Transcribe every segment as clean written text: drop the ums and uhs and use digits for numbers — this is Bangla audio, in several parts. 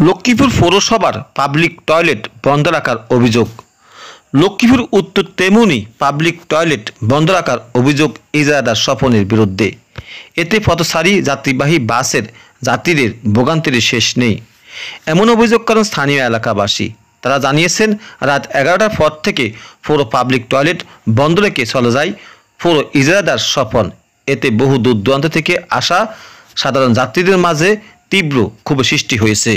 লক্ষ্মীপুর পৌরসভার পাবলিক টয়লেট বন্ধ রাখার অভিযোগ। লক্ষ্মীপুর উত্তর তেমনি পাবলিক টয়লেট বন্ধ রাখার অভিযোগ ইজারাদার স্বপনের বিরুদ্ধে। এতে পথচারী যাত্রীবাহী বাসের যাত্রীদের ভোগান্তির শেষ নেই, এমন অভিযোগ করেন স্থানীয় এলাকাবাসী। তারা জানিয়েছেন, রাত 11টার পর থেকে পৌর পাবলিক টয়লেট বন্ধ রেখে চলে যায় পৌর ইজারাদার স্বপন। এতে বহু দূর দূরান্ত থেকে আসা সাধারণ যাত্রীদের মাঝে তীব্র ক্ষোভ সৃষ্টি হয়েছে।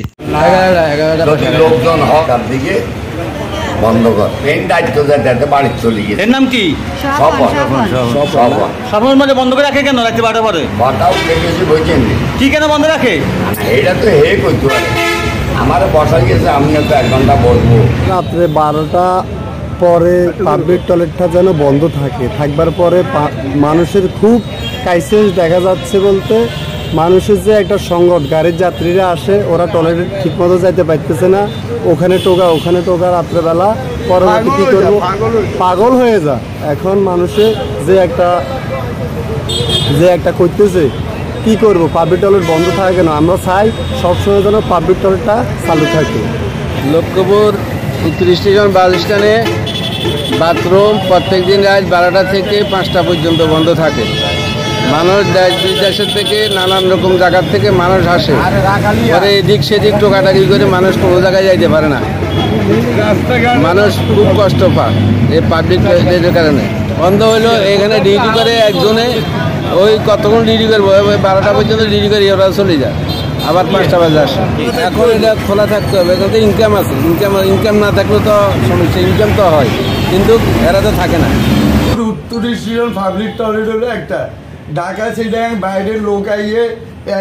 লোকজন হকার দিকে বন্ধ কর, মেন দায়িত্ব বাড়ি চলে গেছে। এর নাম কি? স্বপন মানে বন্ধ করে রাখে কেন? রাখতে 12টা পরে বাটাও দেখেছি বইছেন কি কেন বন্ধ রাখে? এটা তো হে করতে পারে, আমার বসা গেছে, আমি তো 1 ঘন্টা বসবো। রাত্রে 12টা পরে পাবলিক টয়লেটটা যেন বন্ধ থাকে, থাকবার পরে মানুষের খুব ক্রাইসিস দেখা যাচ্ছে। বলতে মানুষের যে একটা সংকট, গাড়ির যাত্রীরা আসে, ওরা টয়লেটে ঠিকমতো যাইতে পারতেছে না, ওখানে টোকা রাত্রেবেলা। পরবর্তী কী করবো, পাগল হয়ে যায়। এখন মানুষের যে একটা করতেছে, কি করব, পাবলিক টয়লেট বন্ধ থাকে কেন? আমরা চাই সবসময় যেন পাবলিক টয়লেটটা চালু থাকে। লক্ষ্মীপুর উত্তর স্টেশন বাস স্ট্যান্ডে বাথরুম প্রত্যেক দিন রাত 12টা থেকে 5টা পর্যন্ত বন্ধ থাকে। মানুষ দেশ বিদেশের থেকে নানান রকম জায়গার থেকে মানুষ আসে, পরে এদিক সেদিক টোকাটাকি করে মানুষ কোনো জায়গায় যাইতে পারে না। মানুষ খুব কষ্ট পায় এই পাবলিক টয়লেটের কারণে। বন্ধ হইলো, এখানে ডিউটি করে একজনে, ওই কতক্ষণ ডিউটি করবো, ওই 12টা পর্যন্ত ডিউটি করে ওরা চলে যায়, আবার 5টা বাজে আসে। এখন এটা খোলা থাকতে হবে, এখান থেকে ইনকাম আছে, ইনকাম না থাকলে তো সমস্যা। ইনকাম তো হয়, কিন্তু এরা তো থাকে না। উত্তর স্টেশন পাবলিক টয়লেট হলো একটা, ঢাকা সিটাং বাইরের লোক আইয়ে,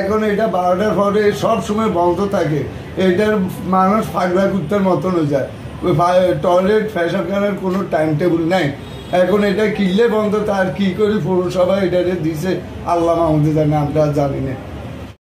এখন এটা 12টার পরে সব সময় বন্ধ থাকে। এটার মানুষ ফাঁকবা কুত্তার মতন হয়ে যায়। ওই টয়লেট পেশাবখানার কোনো টাইম টেবিল নাই। এখন এটা কিনলে বন্ধ, তার কি করে পৌরসভা এটা দিছে আল্লাহ মাহমুদে জানে, আমরা জানি না।